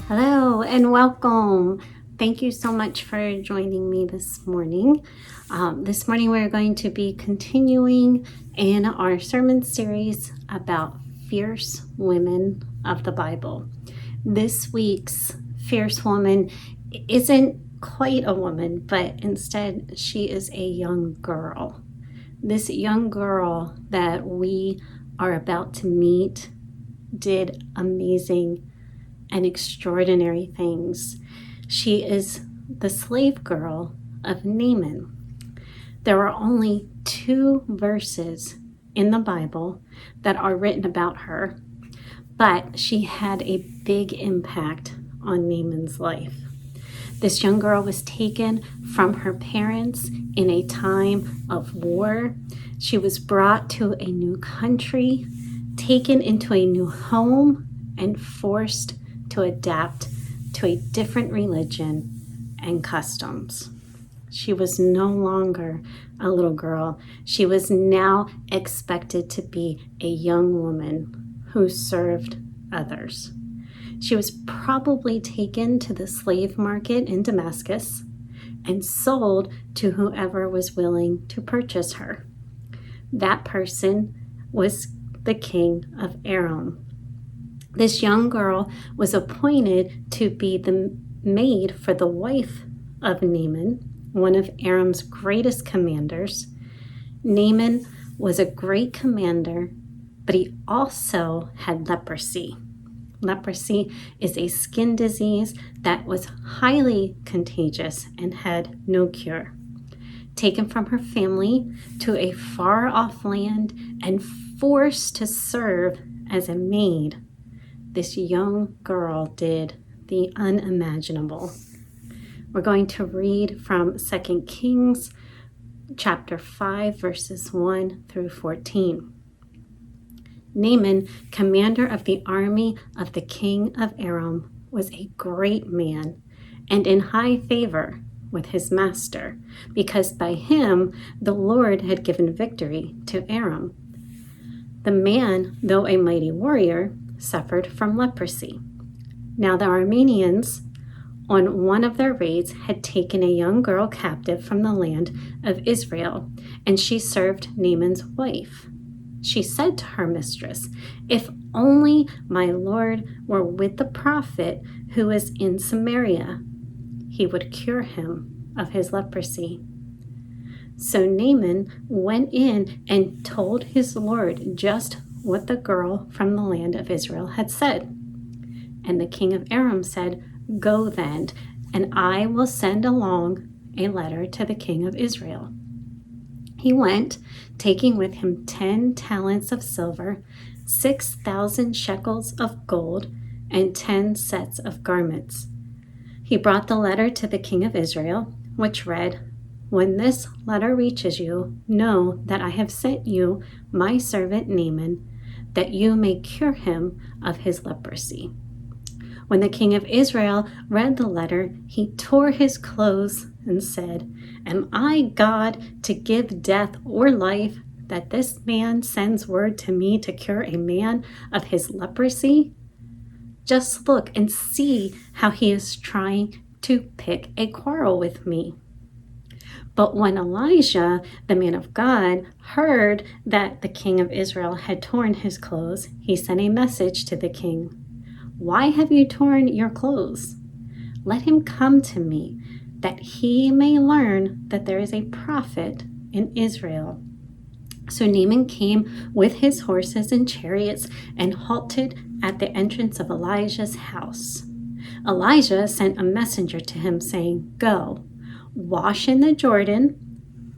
Hello and welcome. Thank you so much for joining me this morning. This morning we're going to be continuing in our sermon series about fierce women of the Bible. This week's fierce woman isn't quite a woman, but instead she is a young girl. This young girl that we are about to meet did amazing and extraordinary things. She is the slave girl of Naaman. There are only 2 verses in the Bible that are written about her, but she had a big impact on Naaman's life. This young girl was taken from her parents in a time of war. She was brought to a new country, taken into a new home, and forced to adapt to a different religion and customs. She was no longer a little girl. She was now expected to be a young woman who served others. She was probably taken to the slave market in Damascus and sold to whoever was willing to purchase her. That person was the king of Aram. This young girl was appointed to be the maid for the wife of Naaman, one of Aram's greatest commanders. Naaman was a great commander, but he also had leprosy. Leprosy is a skin disease that was highly contagious and had no cure. Taken from her family to a far-off land and forced to serve as a maid, this young girl did the unimaginable. We're going to read from 2 Kings chapter 5, verses 1 through 14. Naaman, commander of the army of the king of Aram, was a great man and in high favor with his master, because by him the Lord had given victory to Aram. The man, though a mighty warrior, suffered from leprosy. Now the Arameans, on one of their raids, had taken a young girl captive from the land of Israel, and she served Naaman's wife. She said to her mistress, "If only my Lord were with the prophet who is in Samaria, he would cure him of his leprosy." So Naaman went in and told his Lord just what the girl from the land of Israel had said. And the king of Aram said, "Go then, and I will send along a letter to the king of Israel." He went, taking with him 10 talents of silver, 6,000 shekels of gold, and 10 sets of garments. He brought the letter to the king of Israel, which read, "When this letter reaches you, know that I have sent you my servant Naaman, that you may cure him of his leprosy." When the king of Israel read the letter, he tore his clothes and said, "Am I God to give death or life, that this man sends word to me to cure a man of his leprosy? Just look and see how he is trying to pick a quarrel with me." But when Elijah, the man of God, heard that the king of Israel had torn his clothes, he sent a message to the king. "Why have you torn your clothes? Let him come to me, that he may learn that there is a prophet in Israel." So Naaman came with his horses and chariots and halted at the entrance of Elijah's house. Elijah sent a messenger to him saying, "Go, wash in the Jordan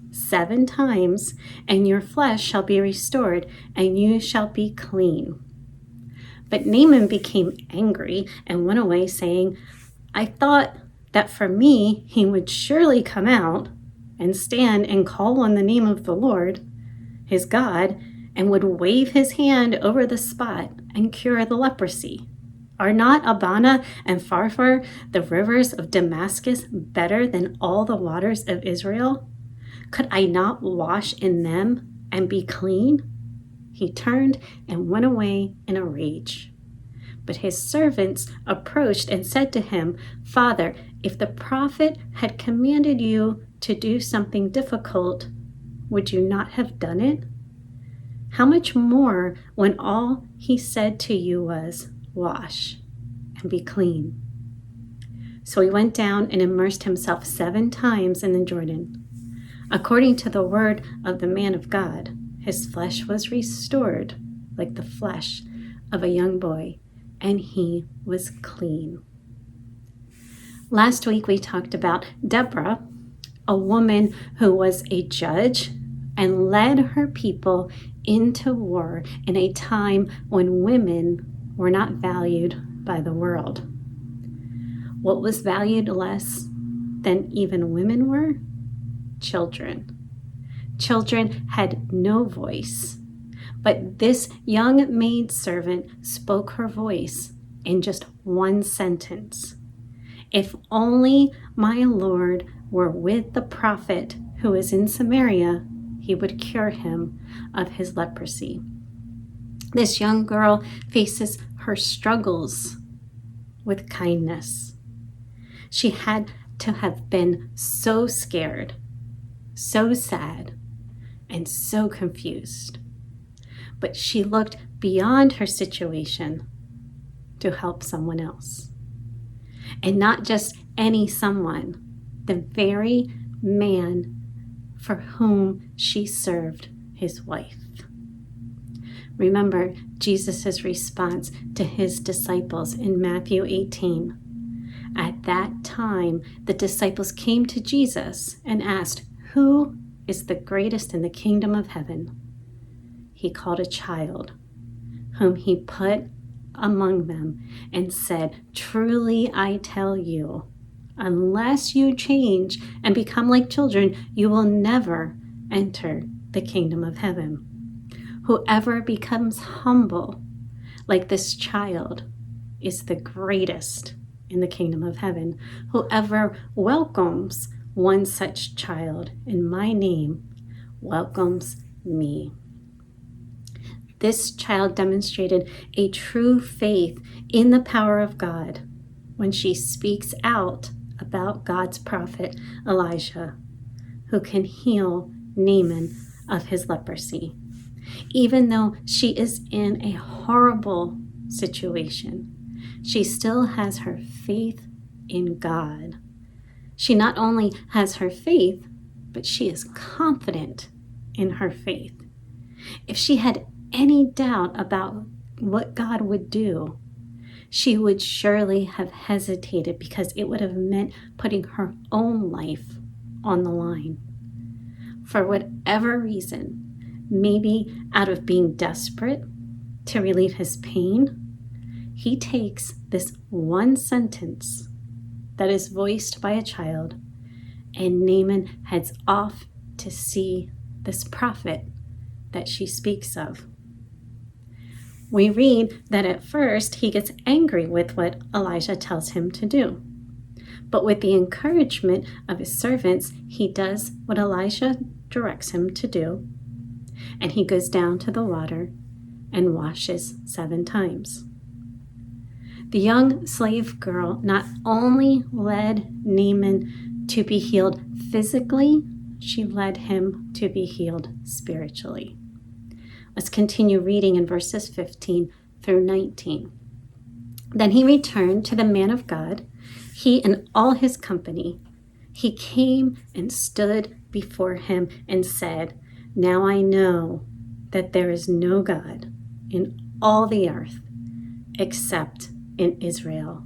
7 times, and your flesh shall be restored, and you shall be clean." But Naaman became angry and went away, saying, "I thought that for me he would surely come out and stand and call on the name of the Lord, his God, and would wave his hand over the spot and cure the leprosy. Are not Abana and Pharpar, the rivers of Damascus, better than all the waters of Israel? Could I not wash in them and be clean?" He turned and went away in a rage. But his servants approached and said to him, Father, if the prophet had commanded you to do something difficult, would you not have done it? How much more when all he said to you was, Wash and be clean? So he went down and immersed himself 7 times in the Jordan. According to the word of the man of God, his flesh was restored like the flesh of a young boy, and he was clean. Last week we talked about Deborah, a woman who was a judge and led her people into war in a time when women were not valued by the world. What was valued less than even women were? Children. Children had no voice, but this young maidservant spoke her voice in just one sentence. If only my Lord were with the prophet who is in Samaria, he would cure him of his leprosy. This young girl faces her struggles with kindness. She had to have been so scared, so sad, and so confused. But she looked beyond her situation to help someone else. And not just any someone, the very man for whom she served, his wife. Remember Jesus' response to his disciples in Matthew 18. At that time, the disciples came to Jesus and asked, Who is the greatest in the kingdom of heaven? He called a child, whom he put among them and said, Truly I tell you, unless you change and become like children, you will never enter the kingdom of heaven. Whoever becomes humble like this child is the greatest in the kingdom of heaven. Whoever welcomes one such child in my name welcomes me. This child demonstrated a true faith in the power of God when she speaks out about God's prophet Elijah, who can heal Naaman of his leprosy. Even though she is in a horrible situation, she still has her faith in God. She not only has her faith, but she is confident in her faith. If she had any doubt about what God would do, she would surely have hesitated because it would have meant putting her own life on the line. For whatever reason, maybe out of being desperate to relieve his pain, he takes this one sentence that is voiced by a child, and Naaman heads off to see this prophet that she speaks of. We read that at first he gets angry with what Elijah tells him to do. But with the encouragement of his servants, he does what Elijah directs him to do, and he goes down to the water and washes 7 times. The young slave girl not only led Naaman to be healed physically, she led him to be healed spiritually. Let's continue reading in verses 15 through 19. Then he returned to the man of God, he and all his company. He came and stood before him and said, Now I know that there is no God in all the earth except in Israel.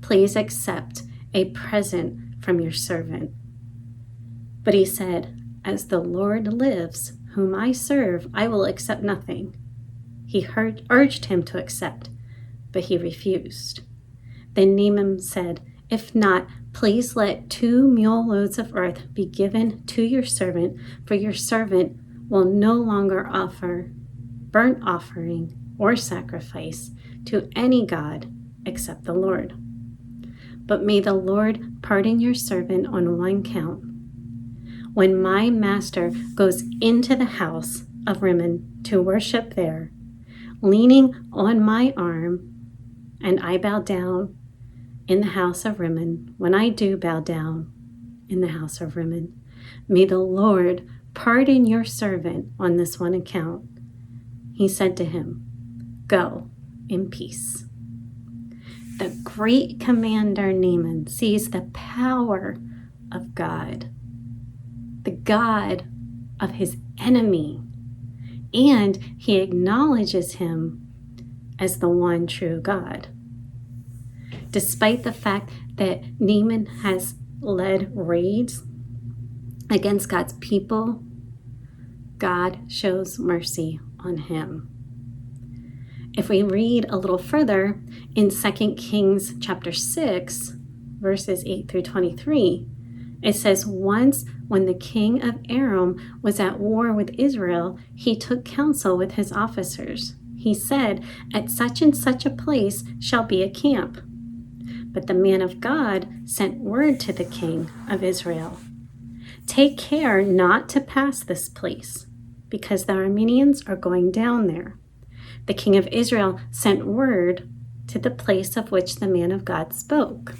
Please accept a present from your servant. But he said, As the Lord lives, whom I serve, I will accept nothing. He urged him to accept, but he refused. Then Naaman said, If not, please let 2 mule loads of earth be given to your servant, for your servant will no longer offer burnt offering or sacrifice to any god except the Lord. But may the Lord pardon your servant on one count. When my master goes into the house of Rimmon to worship there, leaning on my arm, and I bow down in the house of Rimmon, when I do bow down in the house of Rimmon, may the Lord pardon your servant on this one account." He said to him, "Go in peace." The great commander Naaman sees the power of God, the God of his enemy, and he acknowledges him as the one true God. Despite the fact that Naaman has led raids against God's people, God shows mercy on him. If we read a little further in 2 Kings chapter 6, verses 8 through 23, it says, "Once when the king of Aram was at war with Israel, he took counsel with his officers. He said, 'At such and such a place shall be a camp.' But the man of God sent word to the king of Israel, 'Take care not to pass this place, because the Arameans are going down there.' The king of Israel sent word to the place of which the man of God spoke.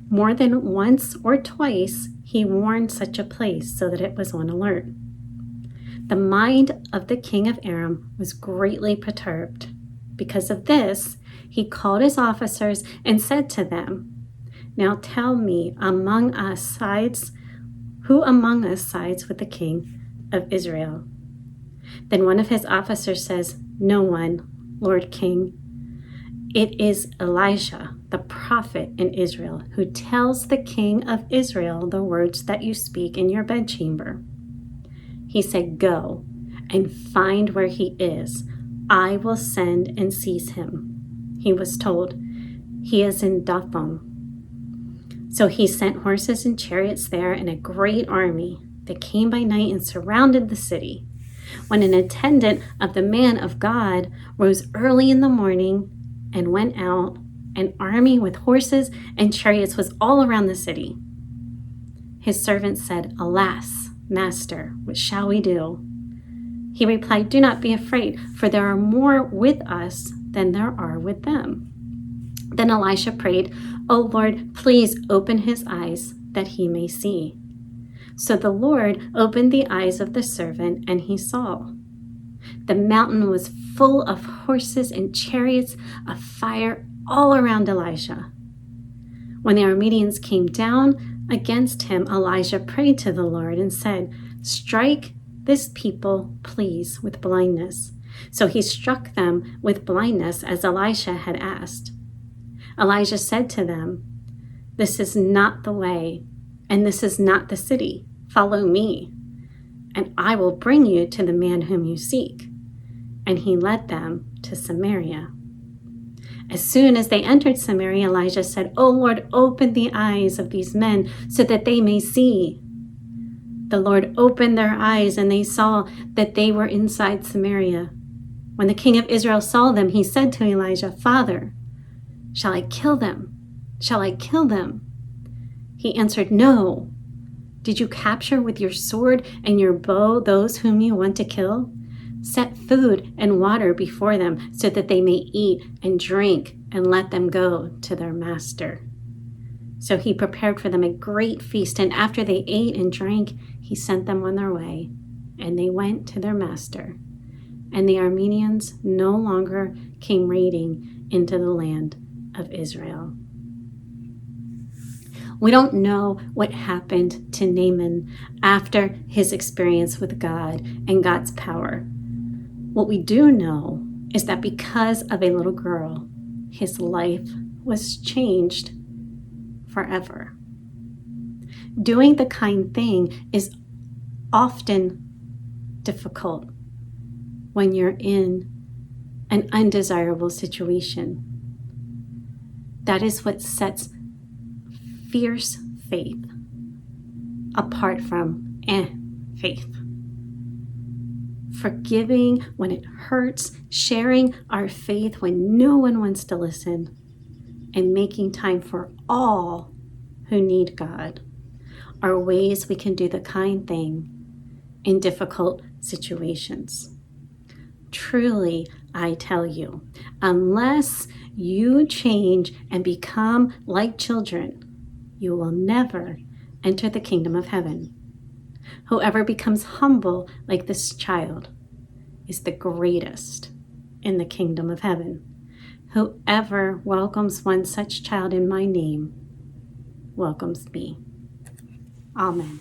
More than once or twice, he warned such a place so that it was on alert. The mind of the king of Aram was greatly perturbed. Because of this, he called his officers and said to them, 'Now tell me, who among us sides with the king of Israel?' Then one of his officers says, 'No one, Lord King. It is Elisha, the prophet in Israel, who tells the king of Israel the words that you speak in your bedchamber.' He said, 'Go and find where he is. I will send and seize him.' He was told, 'He is in Dothan.' So he sent horses and chariots there and a great army that came by night and surrounded the city. When an attendant of the man of God rose early in the morning and went out, an army with horses and chariots was all around the city. His servant said, 'Alas, master, what shall we do?' He replied, 'Do not be afraid, for there are more with us than there are with them.' Then Elisha prayed, 'O Lord, please open his eyes that he may see.' So the Lord opened the eyes of the servant, and he saw. The mountain was full of horses and chariots of fire all around Elisha. When the Arameans came down against him, Elijah prayed to the Lord and said, 'Strike this people, please, with blindness.' So he struck them with blindness as Elisha had asked. Elijah said to them, 'This is not the way, and this is not the city. Follow me, and I will bring you to the man whom you seek.' And he led them to Samaria. As soon as they entered Samaria, Elijah said, 'O Lord, open the eyes of these men so that they may see.' The Lord opened their eyes, and they saw that they were inside Samaria. When the king of Israel saw them, he said to Elijah, 'Father, shall I kill them? Shall I kill them?' He answered, 'No. Did you capture with your sword and your bow those whom you want to kill? Set food and water before them so that they may eat and drink, and let them go to their master.' So he prepared for them a great feast, and after they ate and drank, he sent them on their way, and they went to their master. And the Arameans no longer came raiding into the land of Israel." We don't know what happened to Naaman after his experience with God and God's power. What we do know is that because of a little girl, his life was changed forever. Doing the kind thing is often difficult when you're in an undesirable situation. That is what sets fierce faith apart from faith. Forgiving when it hurts, sharing our faith when no one wants to listen, and making time for all who need God are ways we can do the kind thing in difficult situations. truly, I tell you, unless you change and become like children, you will never enter the kingdom of heaven. Whoever becomes humble like this child is the greatest in the kingdom of heaven. Whoever welcomes one such child in my name welcomes me. Amen.